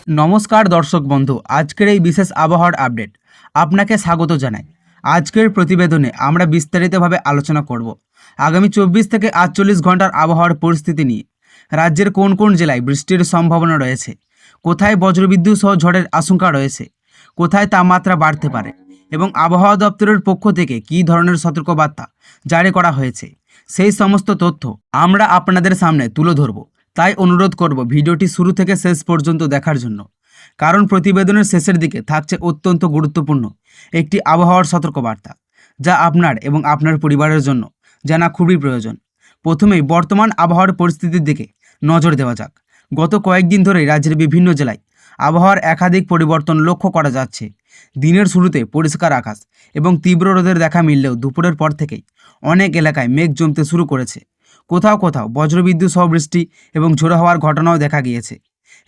নমস্কার দর্শক বন্ধু, আজকের এই বিশেষ আবহাওয়ার আপডেট আপনাকে স্বাগত জানাই। আজকের প্রতিবেদনে আমরা বিস্তারিতভাবে আলোচনা করব আগামী 24 থেকে 48 ঘন্টার আবহাওয়ার পরিস্থিতি নিয়ে। রাজ্যের কোন কোন জেলায় বৃষ্টির সম্ভাবনা রয়েছে, কোথায় বজ্রবিদ্যুৎ সহ ঝড়ের আশঙ্কা রয়েছে, কোথায় তাপমাত্রা বাড়তে পারে এবং আবহাওয়া দপ্তরের পক্ষ থেকে কী ধরনের সতর্কবার্তা জারি করা হয়েছে, সেই সমস্ত তথ্য আমরা আপনাদের সামনে তুলে ধরব। তাই অনুরোধ করব ভিডিওটি শুরু থেকে শেষ পর্যন্ত দেখার জন্য, কারণ প্রতিবেদনের শেষের দিকে থাকছে অত্যন্ত গুরুত্বপূর্ণ একটি আবহাওয়ার সতর্কবার্তা, যা আপনার এবং আপনার পরিবারের জন্য জানা খুবই প্রয়োজন। প্রথমেই বর্তমান আবহাওয়ার পরিস্থিতির দিকে নজর দেওয়া যাক। গত কয়েকদিন ধরেই রাজ্যের বিভিন্ন জেলায় আবহাওয়ার একাধিক পরিবর্তন লক্ষ্য করা যাচ্ছে। দিনের শুরুতে পরিষ্কার আকাশ এবং তীব্র রোদের দেখা মিললেও দুপুরের পর থেকেই অনেক এলাকায় মেঘ জমতে শুরু করেছে। কোথাও কোথাও বজ্রবিদ্যুৎ সহ বৃষ্টি এবং ঝোড়ো হওয়ার ঘটনাও দেখা গিয়েছে।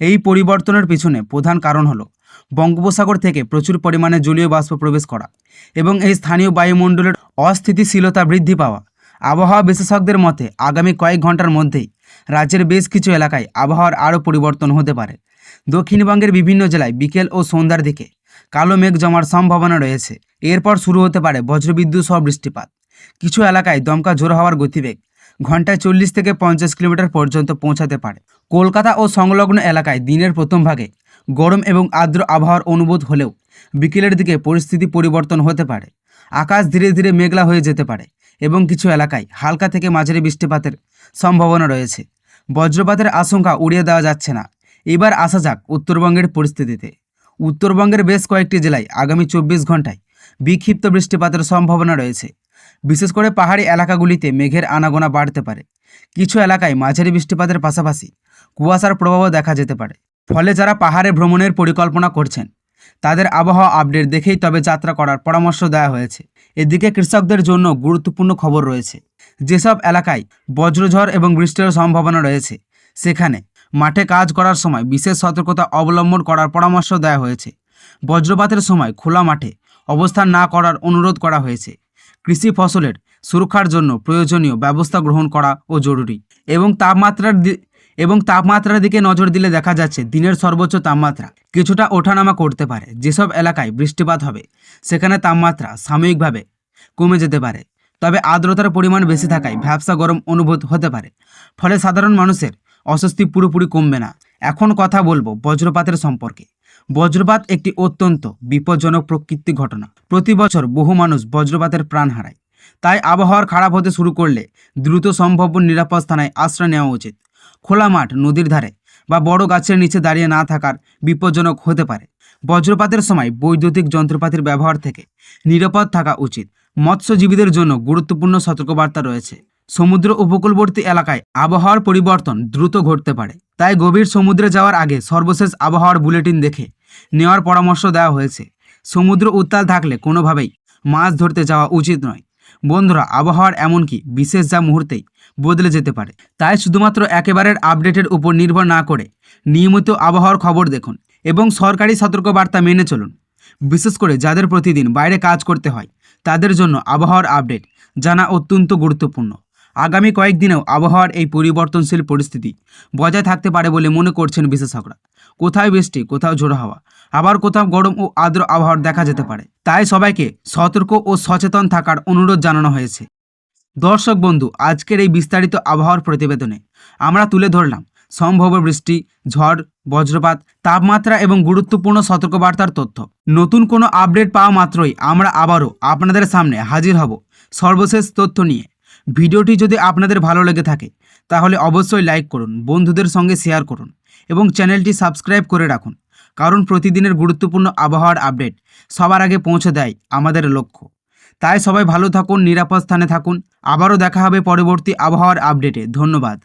এই পরিবর্তনের পিছনে প্রধান কারণ হলো বঙ্গোপসাগর থেকে প্রচুর পরিমাণে জলীয় বাষ্প প্রবেশ করা এবং এই স্থানীয় বায়ুমণ্ডলের অস্থিতিশীলতা বৃদ্ধি পাওয়া। আবহাওয়া বিশেষজ্ঞদের মতে আগামী কয়েক ঘন্টার মধ্যেই রাজ্যের বেশ কিছু এলাকায় আবহাওয়ার আরও পরিবর্তন হতে পারে। দক্ষিণবঙ্গের বিভিন্ন জেলায় বিকেল ও সন্ধ্যার দিকে কালো মেঘ জমার সম্ভাবনা রয়েছে। এরপর শুরু হতে পারে বজ্রবিদ্যুৎ সহ বৃষ্টিপাত। কিছু এলাকায় দমকা ঝোড়ো হওয়ার গতিবেগ ঘন্টায় 40 থেকে 50 কিলোমিটার পর্যন্ত পৌঁছাতে পারে। কলকাতা ও সংলগ্ন এলাকায় দিনের প্রথম ভাগে গরম এবং আর্দ্র আবহাওয়ার অনুভূত হলেও বিকেলের দিকে পরিস্থিতি পরিবর্তন হতে পারে। আকাশ ধীরে ধীরে মেঘলা হয়ে যেতে পারে এবং কিছু এলাকায় হালকা থেকে মাঝারি বৃষ্টিপাতের সম্ভাবনা রয়েছে। বজ্রপাতের আশঙ্কা উড়িয়ে দেওয়া যাচ্ছে না। এবার আসা যাক উত্তরবঙ্গের পরিস্থিতিতে। উত্তরবঙ্গের বেশ কয়েকটি জেলায় আগামী 24 ঘন্টায় বিক্ষিপ্ত বৃষ্টিপাতের সম্ভাবনা রয়েছে। বিশেষ করে পাহাড়ি এলাকাগুলিতে মেঘের আনাগোনা বাড়তে পারে। কিছু এলাকায় মাঝারি বৃষ্টিপাতের পাশাপাশি কুয়াশার প্রভাবও দেখা যেতে পারে। ফলে যারা পাহাড়ে ভ্রমণের পরিকল্পনা করছেন তাদের আবহাওয়া আপডেট দেখেই তবে যাত্রা করার পরামর্শ দেওয়া হয়েছে। এদিকে কৃষকদের জন্য গুরুত্বপূর্ণ খবর রয়েছে। যেসব এলাকায় বজ্রঝড় এবং বৃষ্টির সম্ভাবনা রয়েছে সেখানে মাঠে কাজ করার সময় বিশেষ সতর্কতা অবলম্বন করার পরামর্শ দেওয়া হয়েছে। বজ্রপাতের সময় খোলা মাঠে অবস্থান না করার অনুরোধ করা হয়েছে। কৃষি ফসলের সুরক্ষার জন্য প্রয়োজনীয় ব্যবস্থা গ্রহণ করা ও জরুরি। এবং তাপমাত্রার দিকে নজর দিলে দেখা যাচ্ছে দিনের সর্বোচ্চ তাপমাত্রা কিছুটা ওঠানামা করতে পারে। যেসব এলাকায় বৃষ্টিপাত হবে সেখানে তাপমাত্রা সাময়িকভাবে কমে যেতে পারে, তবে আর্দ্রতার পরিমাণ বেশি থাকায় ভ্যাপসা গরম অনুভূত হতে পারে। ফলে সাধারণ মানুষের অস্বস্তি পুরোপুরি কমবে না। এখন কথা বলবো বজ্রপাতের সম্পর্কে। বজ্রপাত একটি অত্যন্ত বিপজ্জনক প্রকৃতির ঘটনা। প্রতি বছর বহু মানুষ বজ্রপাতের প্রাণ হারায়। তাই আবহাওয়ার খারাপ হতে শুরু করলে দ্রুত সম্ভাব্য নিরাপদ স্থানে আশ্রয় নেওয়া উচিত। খোলা মাঠ, নদীর ধারে বা বড় গাছের নিচে দাঁড়িয়ে না থাকার বিপজ্জনক হতে পারে। বজ্রপাতের সময় বৈদ্যুতিক যন্ত্রপাতির ব্যবহার থেকে নিরাপদ থাকা উচিত। মৎস্যজীবীদের জন্য গুরুত্বপূর্ণ সতর্কবার্তা রয়েছে। সমুদ্র উপকূলবর্তী এলাকায় আবহাওয়ার পরিবর্তন দ্রুত ঘটতে পারে, তাই গভীর সমুদ্রে যাওয়ার আগে সর্বশেষ আবহাওয়ার বুলেটিন দেখে নেওয়ার পরামর্শ দেওয়া হয়েছে। সমুদ্র উত্তাল থাকলে কোনোভাবেই মাছ ধরতে যাওয়া উচিত নয়। বন্ধুরা, আবহাওয়ার এমনকি বিশেষ যা মুহূর্তেই বদলে যেতে পারে। তাই শুধুমাত্র একেবারের আপডেটের উপর নির্ভর না করে নিয়মিত আবহাওয়ার খবর দেখুন এবং সরকারি সতর্কবার্তা মেনে চলুন। বিশেষ করে যাদের প্রতিদিন বাইরে কাজ করতে হয় তাদের জন্য আবহাওয়ার আপডেট জানা অত্যন্ত গুরুত্বপূর্ণ। আগামী কয়েকদিনেও আবহাওয়ার এই পরিবর্তনশীল পরিস্থিতি বজায় থাকতে পারে বলে মনে করছেন বিশেষজ্ঞরা। কোথাও বৃষ্টি, কোথাও ঝোড়ো হাওয়া, আবার কোথাও গরম ও আর্দ্র আবহাওয়ার দেখা যেতে পারে। তাই সবাইকে সতর্ক ও সচেতন থাকার অনুরোধ জানানো হয়েছে। দর্শক বন্ধু, আজকের এই বিস্তারিত আবহাওয়ার প্রতিবেদনে আমরা তুলে ধরলাম সম্ভাব্য বৃষ্টি, ঝড়, বজ্রপাত, তাপমাত্রা এবং গুরুত্বপূর্ণ সতর্কবার্তার তথ্য। নতুন কোনো আপডেট পাওয়া মাত্রই আমরা আবারও আপনাদের সামনে হাজির হব সর্বশেষ তথ্য নিয়ে। ভিডিওটি যদি আপনাদের ভালো লেগে থাকে তাহলে অবশ্যই লাইক করুন, বন্ধুদের সঙ্গে শেয়ার করুন এবং চ্যানেলটি সাবস্ক্রাইব করে রাখুন, কারণ প্রতিদিনের গুরুত্বপূর্ণ আবহাওয়ার আপডেট সবার আগে পৌঁছে দেয় আমাদের লক্ষ্য। তাই সবাই ভালো থাকুন, নিরাপদ স্থানে থাকুন। আবারও দেখা হবে পরবর্তী আবহাওয়ার আপডেটে। ধন্যবাদ।